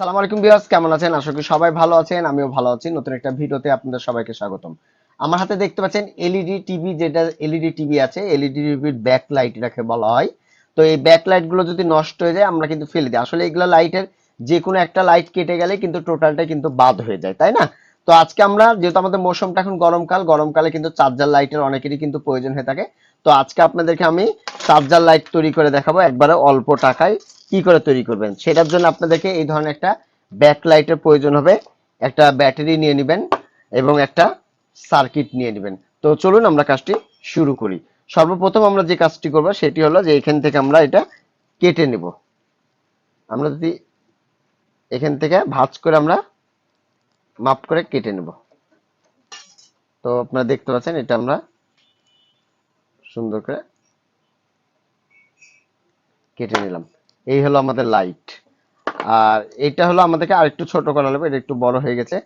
সালাম আলাইকুম ভিউয়ার্স, কেমন আছেন? আশা করি সবাই ভালো আছেন। আমিও ভালো আছি। নতুন একটা ভিডিওতে আপনাদের সবাইকে স্বাগতম। আমার হাতে দেখতে পাচ্ছেন এলইডি টিভি, যেটা এলইডি টিভি আছে, এলইডি টিভির ব্যাক লাইট এটাকে বলা হয়। তো এই ব্যাক লাইট গুলো যদি নষ্ট হয়ে যায় আমরা কিন্তু ফেলে দিই। আসলে এগুলো লাইটের যে কোনো একটা লাইট কেটে গেলে কিন্তু টোটালটাই কিন্তু বাদ হয়ে যায়, তাই না? তো আজকে আমরা, যেহেতু আমাদের মৌসুমটা এখন গরমকাল, গরমকালে কিন্তু চার্জার লাইটের অনেকেরই কিন্তু প্রয়োজন হয়ে থাকে। তো আজকে আপনাদেরকে আমি চার্জার লাইট তৈরি করে দেখাবো একবারে অল্প টাকায় কি করে তৈরি করবেন। সেটার জন্য আপনাদেরকে এই ধরনের একটা ব্যাকলাইটের প্রয়োজন হবে। একটা ব্যাটারি নিয়ে নেবেন এবং একটা সার্কিট নিয়ে নেবেন। তো চলুন আমরা কাজটি শুরু করি। সর্বপ্রথম আমরা যে কাজটি করব সেটি হলো যে এখান থেকে আমরা এটা কেটে নেব। আমরা যদি এখান থেকে ভাঁজ করে আমরা মাপ করে কেটে নেব। তো আপনারা দেখতে পাচ্ছেন এটা আমরা সুন্দর করে কেটে নিলাম। এই হলো আমাদের লাইট। আর এটা হলো আমাদেরকে আরেকটু ছোট করা লাগবে, এটা একটু বড় হয়ে গেছে,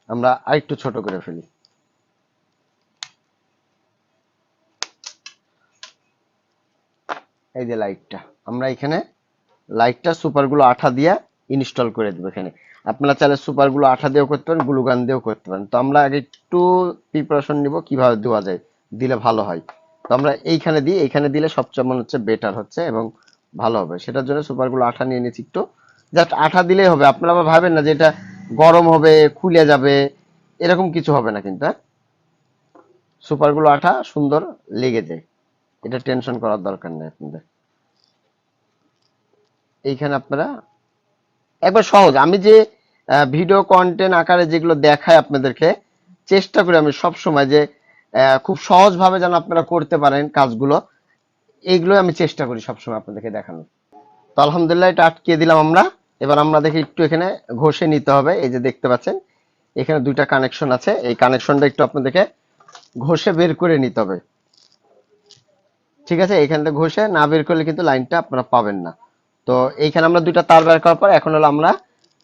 আমরা আরেকটু ছোট করে ফেলি। এই যে লাইটটা, আমরা এখানে লাইটটা সুপারগুলো আঠা দিয়ে ইনস্টল করে দেবো এখানে। আপনারা চাইলে সুপারগুলো আঠা দিয়েও করতে পারেন, গ্লুগান দিয়েও করতে পারেন। তো আমরা আগে একটু প্রিপারেশন নিব কিভাবে দেওয়া যায়, দিলে ভালো হয়। তো আমরা এইখানে দিই, এইখানে দিলে সবচেয়ে মনে হচ্ছে বেটার হচ্ছে এবং ভালো হবে। সেটার জন্য সুপারগুলো আঠা নিয়ে নিচ্ছি একটু, জাস্ট আঠা দিলেই হবে। আপনারা আবার ভাবেন না যে এটা গরম হবে, খুলে যাবে, এরকম কিছু হবে না কিন্তু। হ্যাঁ, সুপারগুলো আঠা সুন্দর লেগে যায়, এটা টেনশন করার দরকার নেই আপনাদের। এইখানে আপনারা একবার সহজ, আমি যে ভিডিও কন্টেন্ট আকারে যেগুলো দেখায় আপনাদেরকে, চেষ্টা করি আমি সব সময় যে খুব সহজ ভাবে যেন আপনারা করতে পারেন কাজগুলো, এইগুলো আমি চেষ্টা করি সবসময় আপনাদেরকে দেখানোর। তো আলহামদুলিল্লাহ এটা আটকিয়ে দিলাম আমরা। এবার আমরা দেখি একটু এখানে ঘষে নিতে হবে। এই যে দেখতে পাচ্ছেন এখানে দুইটা কানেকশন আছে, এই কানেকশনটা একটু আপনাদেরকে ঘষে বের করে নিতে হবে। ঠিক আছে, এখান থেকে ঘষে না বের করলে কিন্তু লাইনটা আপনারা পাবেন না। তো এইখানে আমরা দুইটা তার বের করার পর এখন হলো আমরা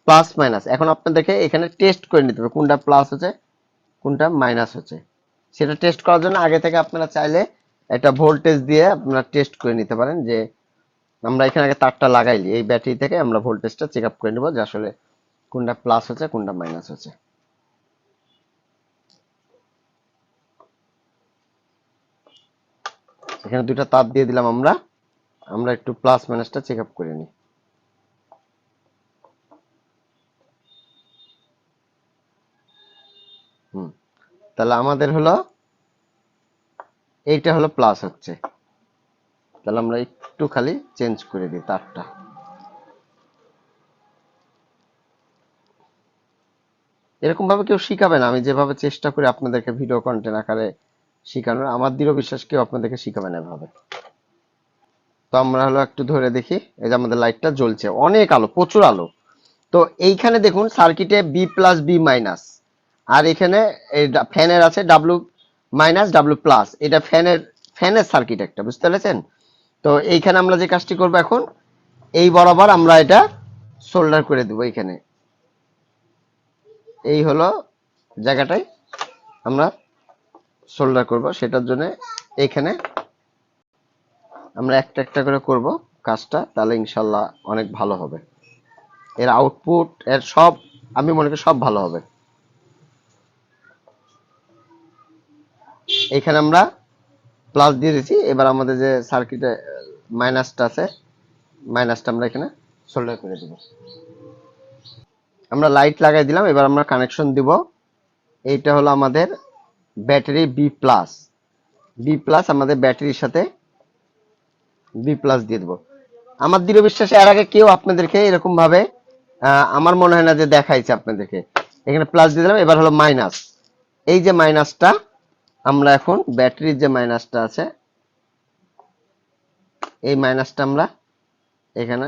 প্লাস মাইনাস, এখন আপনাদেরকে এখানে টেস্ট করে নিতে হবে কোনটা প্লাস হচ্ছে কোনটা মাইনাস হচ্ছে। সেটা টেস্ট করার জন্য আগে থেকে আপনারা চাইলে একটা ভোল্টেজ দিয়ে আপনারা টেস্ট করে নিতে পারেন। যে আমরা এখানে আগে তারটা লাগাইলি, এই ব্যাটারি থেকে আমরা ভোল্টেজটা চেক আপ করে নিব যে আসলে কোনটা প্লাস হচ্ছে কোনটা মাইনাস হচ্ছে। এখানে দুইটা তার দিয়ে দিলাম আমরা, আমরা একটু প্লাস মাইনাসটা চেক আপ করে নিই। হুম, তাহলে আমাদের হলো এইটা হলো প্লাস হচ্ছে, তাহলে আমরা একটু খালি চেঞ্জ করে দিই তারটা। এরকম ভাবে কেউ শিখাবে না, আমি যেভাবে চেষ্টা করি আপনাদেরকে ভিডিও কন্টেন্ট আকারে শিখানোর, আমার দৃঢ় বিশ্বাস কেউ আপনাদেরকে শিখাবে না এভাবে। তো আমরা হলো একটু ধরে দেখি, এই যে আমাদের লাইটটা জ্বলছে, অনেক আলো, প্রচুর আলো। তো এইখানে দেখুন সার্কিটে বি প্লাস বি মাইনাস, আর এখানে ফ্যানের আছে ডাব্লু মাইনাস ডাব্লু প্লাস, এটা ফ্যানের সার্কিট একটা, বুঝতে পেরেছেন? তো এইখানে আমরা যে কাজটি করবো এখন, এই বরাবর আমরা এটা সোল্ডার করে দেবো। এইখানে এই হলো জায়গাটায় আমরা সোল্ডার করব, সেটার জন্য এইখানে আমরা একটা একটা করে করব কাজটা, তাহলে ইনশাল্লাহ অনেক ভালো হবে। এর আউটপুট এর সব, আমি মনে করি সব ভালো হবে। এখানে আমরা প্লাস দিয়ে দিচ্ছি, এবার আমাদের যে সার্কিটে মাইনাসটা আছে, মাইনাসটা আমরা এখানে সোল্ডার করে দেব। আমরা লাইট লাগাই দিলাম, এবার আমরা কানেকশন দিব। এইটা হলো আমাদের battery B plus, B plus আমাদের ব্যাটারির সাথে বি প্লাস দিয়ে দেবো। আমার দৃঢ় বিশ্বাসে এর আগে কেউ আপনাদেরকে এরকম ভাবে আমার মনে হয় না যে দেখাইছে আপনাদেরকে। এখানে প্লাস দিয়ে দিলাম, এবার হলো মাইনাস। এই যে মাইনাসটা আমরা এখন ব্যাটারির যে মাইনাসটা আছে, এই মাইনাসটা আমরা এখানে,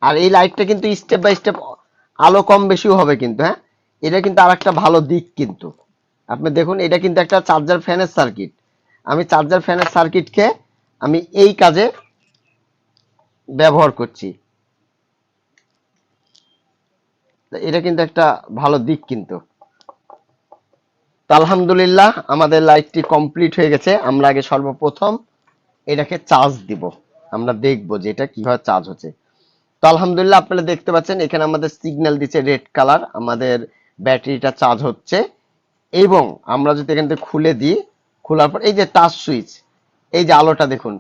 আর এই লাইটটা কিন্তু স্টেপ বাই স্টেপ আলো কম বেশিও হবে কিন্তু। হ্যাঁ, এটা কিন্তু আর একটা ভালো দিক কিন্তু, আপনি দেখুন এটা কিন্তু একটা চার্জার ফ্যানের সার্কিট। আমি চার্জার ফ্যানের সার্কিটকে আমি এই কাজে ব্যবহার করছি, এটা কিন্তু একটা ভালো দিক কিন্তু। তো আলহামদুলিল্লাহ আমাদের লাইটটি কমপ্লিট হয়ে গেছে। আমরা আগে সর্বপ্রথম এটাকে চার্জ দিব, আমরা দেখবো যে এটা কিভাবে চার্জ হচ্ছে। তো আলহামদুলিল্লাহ আপনারা দেখতে পাচ্ছেন এখানে আমাদের সিগন্যাল দিচ্ছে রেড কালার, আমাদের ব্যাটারিটা চার্জ হচ্ছে। এবং আমরা যদি এখান থেকে খুলে দিই, খোলার পর এই যে টাচ সুইচ, এই যে আলোটা দেখুন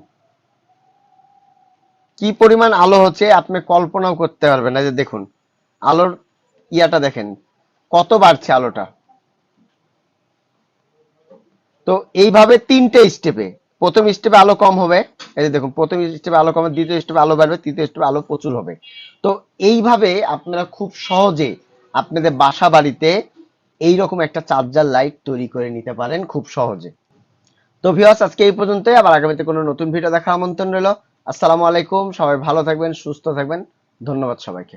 কি পরিমাণ আলো হচ্ছে, আপনি কল্পনাও করতে পারবেন না। যে দেখুন আলোর ইয়াটা দেখেন কত বাড়ছে আলোটা। তো এইভাবে তিনটে স্টেপে, প্রথম স্টেপে আলো কম হবে, এই যে দেখুন প্রথম স্টেপে আলো কম হবে, দ্বিতীয় স্টেপে আলো বাড়বে, তৃতীয় স্টেপে আলো প্রচুর হবে। তো এইভাবে আপনারা খুব সহজে আপনাদের বাসা বাড়িতে এইরকম একটা চার্জার লাইট তৈরি করে নিতে পারেন খুব সহজে। তো ভিউয়ার্স আজকে এই পর্যন্তই, আবার আগামীতে কোনো নতুন ভিডিও দেখার আমন্ত্রণ রইল। আসসালামু আলাইকুম, সবাই ভালো থাকবেন, সুস্থ থাকবেন, ধন্যবাদ সবাইকে।